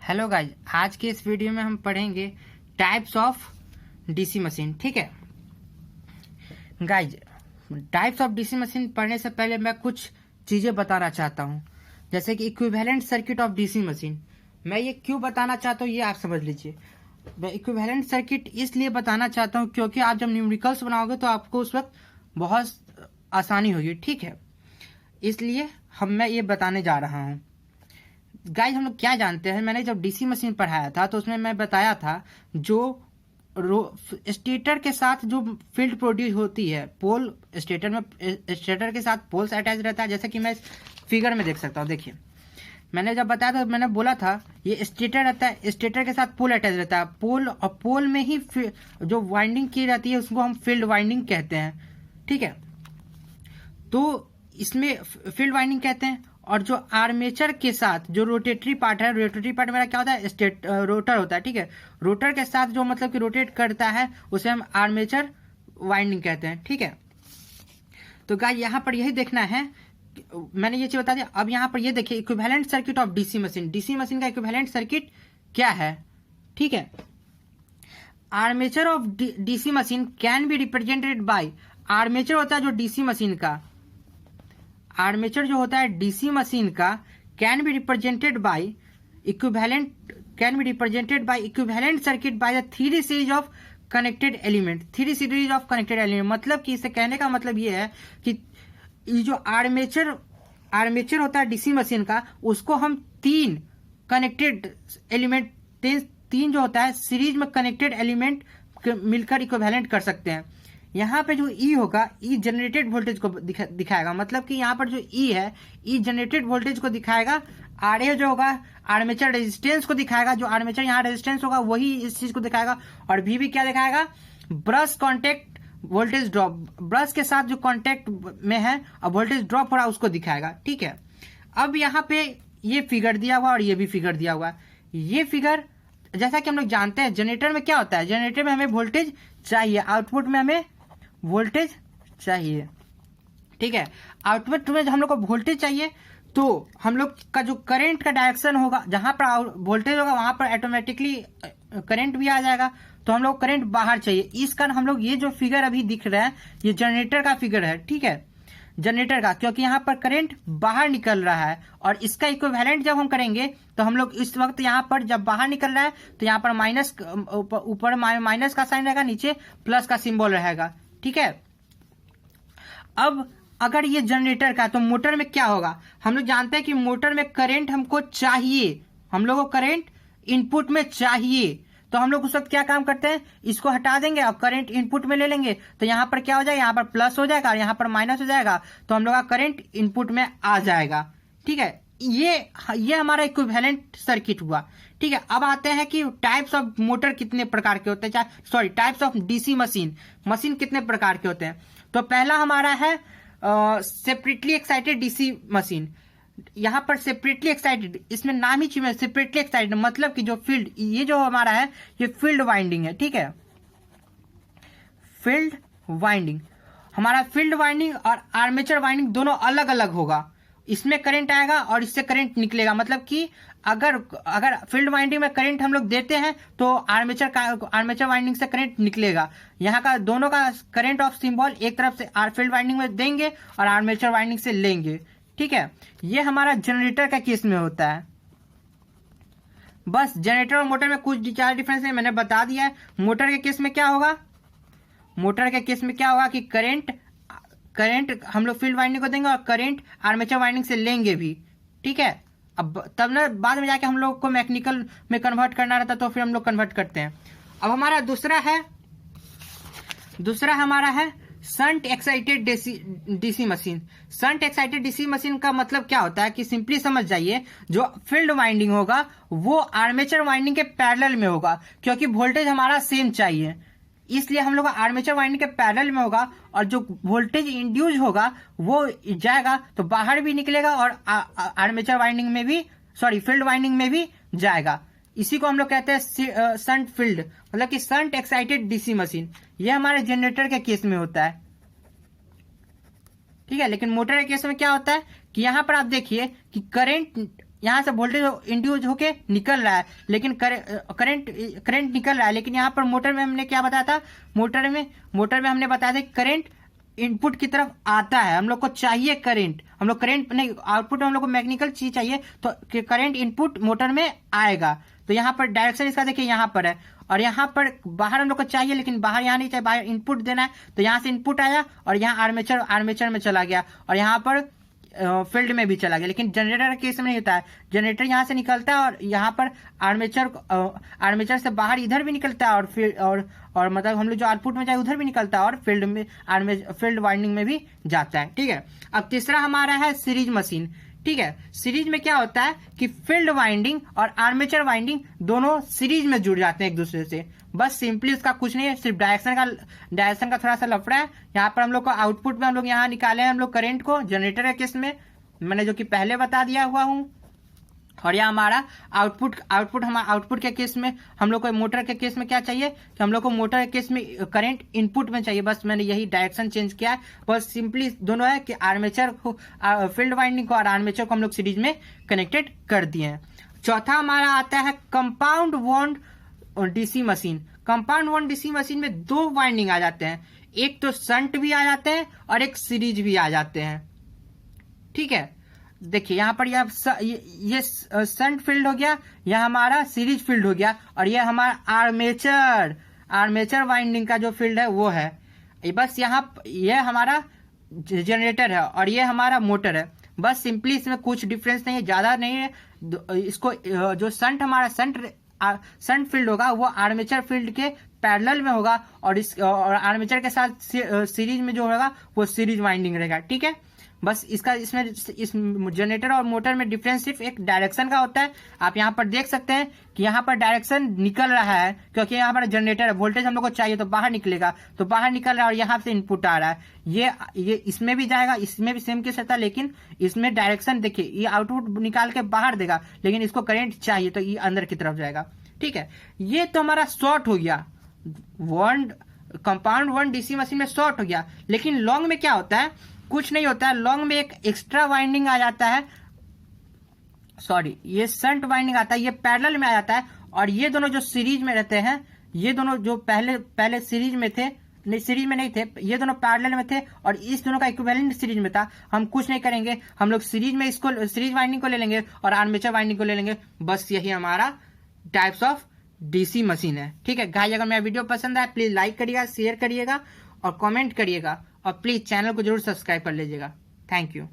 Hello guys, आज के इस वीडियो में हम पढ़ेंगे टाइप्स ऑफ डीसी मशीन। ठीक है guys, types of DC machine पढ़ने से पहले मैं कुछ चीजें बताना चाहता हूँ, जैसे कि equivalent circuit of DC machine. मैं ये क्यों बताना चाहता हूँ ये आप समझ लीजिए। मैं इक्विवेलेंट सर्किट इसलिए बताना चाहता हूँ क्योंकि आप जब न्यूमेरिकल्स बनाओगे तो आपको उस वक्त बहुत आसानी होगी। ठीक है, इसलिए मैं ये बताने जा रहा हूँ। गाइस, हम लोग क्या जानते हैं, मैंने जब डीसी मशीन पढ़ाया था तो उसमें मैं बताया था जो स्टेटर के साथ जो फील्ड प्रोड्यूस होती है, पोल स्टेटर के साथ पोल्स अटैच रहता है, जैसे कि मैं इस फिगर में देख सकता हूँ। देखिए, मैंने जब बताया था मैंने बोला था ये स्टेटर रहता है, स्टेटर के साथ पोल अटैच रहता है। पोल और पोल में ही जो वाइंडिंग की रहती है उसको हम फील्ड वाइंडिंग कहते हैं। ठीक है, तो इसमें फील्ड वाइंडिंग कहते हैं। और जो आर्मेचर के साथ जो रोटेटरी पार्ट है, रोटेटरी पार्ट मेरा क्या होता है, रोटर होता है। ठीक है, रोटर के साथ जो मतलब कि रोटेट करता है उसे हम आर्मेचर वाइंडिंग कहते हैं। ठीक है, तो गाइस यहाँ पर यही देखना है, मैंने ये चीज बता दिया। अब यहाँ पर ये देखिए equivalent circuit of DC machine. DC machine का इक्विवेलेंट सर्किट क्या है। ठीक है, armature of DC machine can be represented by, armature होता है जो डीसी मशीन का, आर्मेचर जो होता है डीसी मशीन का can be represented by equivalent, can be represented by equivalent circuit by the three series of connected element. Three series of connected element मतलब कि इसे कहने का मतलब ये है कि ये जो आर्मेचर होता है डीसी मशीन का, उसको हम तीन कनेक्टेड एलिमेंट, तीन जो होता है सीरीज में कनेक्टेड एलिमेंट मिलकर इक्विवेलेंट कर सकते हैं। यहाँ पे जो ई होगा, ई जनरेटेड वोल्टेज को दिखाएगा, मतलब कि यहाँ पर जो ई है, ई जनरेटेड वोल्टेज को दिखाएगा। आर ए जो होगा आर्मेचर रेजिस्टेंस को दिखाएगा, जो आर्मेचर यहाँ रेजिस्टेंस होगा वही इस चीज को दिखाएगा। और भी क्या दिखाएगा, brush contact voltage drop, brush के साथ जो कॉन्टेक्ट में है और वोल्टेज ड्रॉप हो रहा है उसको दिखाएगा। ठीक है, अब यहाँ पे ये फिगर दिया हुआ और ये भी फिगर दिया हुआ। ये फिगर जैसा कि हम लोग जानते हैं जनरेटर में क्या होता है, जनरेटर में हमें वोल्टेज चाहिए, आउटपुट में हमें वोल्टेज चाहिए। ठीक है, आउटपुट में हम लोग को वोल्टेज चाहिए तो हम लोग का जो करंट का डायरेक्शन होगा, जहां पर वोल्टेज होगा वहां पर ऑटोमेटिकली करंट भी आ जाएगा। तो हम लोग करंट बाहर चाहिए, इस कारण हम लोग ये जो फिगर अभी दिख रहा है ये जनरेटर का फिगर है। ठीक है, जनरेटर का, क्योंकि यहाँ पर करंट बाहर निकल रहा है और इसका इक्विवेलेंट जब हम करेंगे तो हम लोग इस वक्त यहाँ पर जब बाहर निकल रहा है तो यहाँ पर माइनस, ऊपर माइनस का साइन रहेगा, नीचे प्लस का सिंबल रहेगा। ठीक है, अब अगर ये जनरेटर का, तो मोटर में क्या होगा, हम लोग जानते हैं कि मोटर में करंट हमको चाहिए, हम लोग को करंट इनपुट में चाहिए। तो हम लोग उस वक्त क्या काम करते हैं, इसको हटा देंगे और करंट इनपुट में ले लेंगे। तो यहां पर क्या हो जाएगा, यहां पर प्लस हो जाएगा और यहां पर माइनस हो जाएगा, तो हम लोग का करंट इनपुट में आ जाएगा। ठीक है, ये हमारा इक्विवेलेंट सर्किट हुआ। ठीक है, अब आते हैं कि टाइप्स ऑफ मोटर कितने प्रकार के होते हैं, sorry types of DC machine कितने प्रकार के होते हैं। तो पहला हमारा है सेपरेटली एक्साइटेड डीसी मशीन। यहाँ पर सेपरेटली एक्साइटेड, इसमें नाम ही चाहिए सेपरेटली एक्साइटेड, मतलब कि जो फील्ड, ये जो हमारा है ये फील्ड वाइंडिंग है। ठीक है, फील्ड वाइंडिंग, हमारा फील्ड वाइंडिंग और आर्मेचर वाइंडिंग दोनों अलग अलग होगा। इसमें करंट आएगा और इससे करंट निकलेगा, मतलब कि अगर फील्ड वाइंडिंग में करंट हम लोग देते हैं तो आर्मेचर वाइंडिंग से करंट निकलेगा। यहाँ का दोनों का करंट ऑफ सिंबल एक तरफ से फील्ड वाइंडिंग में देंगे और आर्मेचर वाइंडिंग से लेंगे। ठीक है, ये हमारा जनरेटर का केस में होता है। बस जनरेटर और मोटर में कुछ चार डिफरेंस है, मैंने बता दिया है। मोटर के केस में क्या होगा, मोटर के केस में क्या होगा कि करंट हम लोग फील्ड वाइंडिंग को देंगे और करंट आर्मेचर वाइंडिंग से लेंगे भी। ठीक है, अब तब ना बाद में जाके हम लोग को मैकेनिकल में कन्वर्ट करना रहता तो फिर हम लोग कन्वर्ट करते हैं। अब हमारा दूसरा हमारा है shunt excited DC machine. Shunt excited DC machine का मतलब क्या होता है कि सिंपली समझ जाइए, जो फील्ड वाइंडिंग होगा वो आर्मेचर वाइंडिंग के पैरेलल में होगा, क्योंकि वोल्टेज हमारा सेम चाहिए, इसलिए हम लोग आर्मेचर वाइंडिंग के पैरेलल में होगा। और जो वोल्टेज इंड्यूस होगा वो जाएगा तो बाहर भी निकलेगा और आर्मेचर वाइंडिंग में भी, सॉरी फील्ड वाइंडिंग में भी जाएगा। इसी को हम लोग कहते हैं शंट फील्ड, मतलब कि शंट एक्साइटेड डीसी मशीन। ये हमारे जनरेटर के केस में होता है। ठीक है, लेकिन मोटर के केस में क्या होता है कि यहां पर आप देखिए कि करंट यहाँ से वोल्टेज इंड्यूस होके निकल रहा है, लेकिन करंट निकल रहा है। लेकिन यहाँ पर मोटर में हमने क्या बताया था, मोटर में हमने बताया था करंट इनपुट की तरफ आता है, हम लोग को चाहिए करंट, हम लोग करंट नहीं, आउटपुट में हम लोग को मैकेनिकल चीज चाहिए, तो करंट इनपुट मोटर में आएगा। तो यहाँ पर डायरेक्शन इसका देखिए यहाँ पर है, और यहाँ पर बाहर हम लोग को चाहिए, लेकिन बाहर यहाँ नहीं चाहिए, बाहर इनपुट देना है, तो यहाँ से इनपुट आया और यहाँ आर्मेचर में चला गया, और यहाँ पर फील्ड में भी चला गया। लेकिन जनरेटर के केस में नहीं होता है, जनरेटर यहाँ से निकलता है और यहाँ पर आर्मेचर से बाहर इधर भी निकलता है, और मतलब हम लोग जो आउटपुट में जाए उधर भी निकलता है, और फील्ड वाइंडिंग में भी जाता है। ठीक है, अब तीसरा हमारा है सीरीज मशीन। ठीक है, सीरीज में क्या होता है कि फील्ड वाइंडिंग और आर्मेचर वाइंडिंग दोनों सीरीज में जुड़ जाते हैं एक दूसरे से। बस सिंपली उसका कुछ नहीं है, सिर्फ डायरेक्शन का थोड़ा सा लफड़ा है। यहाँ पर हम लोग को आउटपुट में हम लोग यहाँ निकाले हैं हम लोग करंट को जनरेटर के केस में, मैंने जो कि पहले बता दिया हुआ हूँ। और यह हमारा आउटपुट के केस में हम लोग को मोटर के केस में क्या चाहिए कि हम लोग को मोटर के केस में करंट इनपुट में चाहिए। बस मैंने यही डायरेक्शन चेंज किया है, बस सिंपली दोनों है कि आर्मेचर को फील्ड वाइंडिंग को और आर्मेचर को हम लोग सीरीज में कनेक्टेड कर दिए हैं। चौथा हमारा आता है कंपाउंड वॉन्ड डीसी मशीन। कंपाउंड वॉन्ड डीसी मशीन में दो वाइंडिंग आ जाते हैं, एक तो शंट भी आ जाते हैं और एक सीरीज भी आ जाते हैं। ठीक है, देखिए यहाँ पर ये शंट फील्ड हो गया, यह हमारा सीरीज फील्ड हो गया, और यह हमारा आर्मेचर वाइंडिंग का जो फील्ड है वो है। बस यह हमारा जनरेटर है और ये हमारा मोटर है। बस सिंपली इसमें कुछ डिफरेंस नहीं है, ज्यादा नहीं है। इसको जो हमारा शंट फील्ड होगा वो आर्मेचर फील्ड के पैरेलल में होगा, और आर्मेचर के साथ सीरीज में जो होगा वो सीरीज वाइंडिंग रहेगा। ठीक है, बस इस जनरेटर और मोटर में डिफरेंस सिर्फ एक डायरेक्शन का होता है। आप यहाँ पर देख सकते हैं कि यहाँ पर डायरेक्शन निकल रहा है, क्योंकि यहाँ पर जनरेटर है, वोल्टेज हम लोग को चाहिए तो बाहर निकलेगा, तो बाहर निकल रहा है, और यहाँ से इनपुट आ रहा है। ये इसमें भी जाएगा, इसमें भी सेम केस रहता है, लेकिन इसमें डायरेक्शन देखिए, ये आउटपुट निकाल के बाहर देगा, लेकिन इसको करंट चाहिए तो ये अंदर की तरफ जाएगा। ठीक है, ये तो हमारा शॉर्ट हो गया, कंपाउंड वॉन्ड डीसी मशीन में शॉर्ट हो गया। लेकिन लॉन्ग में क्या होता है, कुछ नहीं होता है। लॉन्ग में एक एक्स्ट्रा वाइंडिंग आ जाता है, ये शंट वाइंडिंग आता है, ये पैरेलल में आ जाता है, और ये दोनों जो सीरीज में रहते हैं, ये दोनों जो पहले सीरीज में थे, नहीं सीरीज में नहीं थे, ये दोनों पैरेलल में थे, और इस दोनों का इक्विवेलेंट सीरीज में था। हम कुछ नहीं करेंगे, हम लोग सीरीज में इसको सीरीज वाइंडिंग को ले लेंगे और आर्मेचर वाइंडिंग को ले लेंगे। बस यही हमारा टाइप्स ऑफ डीसी मशीन है। ठीक है गाइस, अगर मेरा वीडियो पसंद आए प्लीज लाइक करिएगा, शेयर करिएगा और कमेंट करिएगा, और प्लीज चैनल को जरूर सब्सक्राइब कर लीजिएगा। Thank you.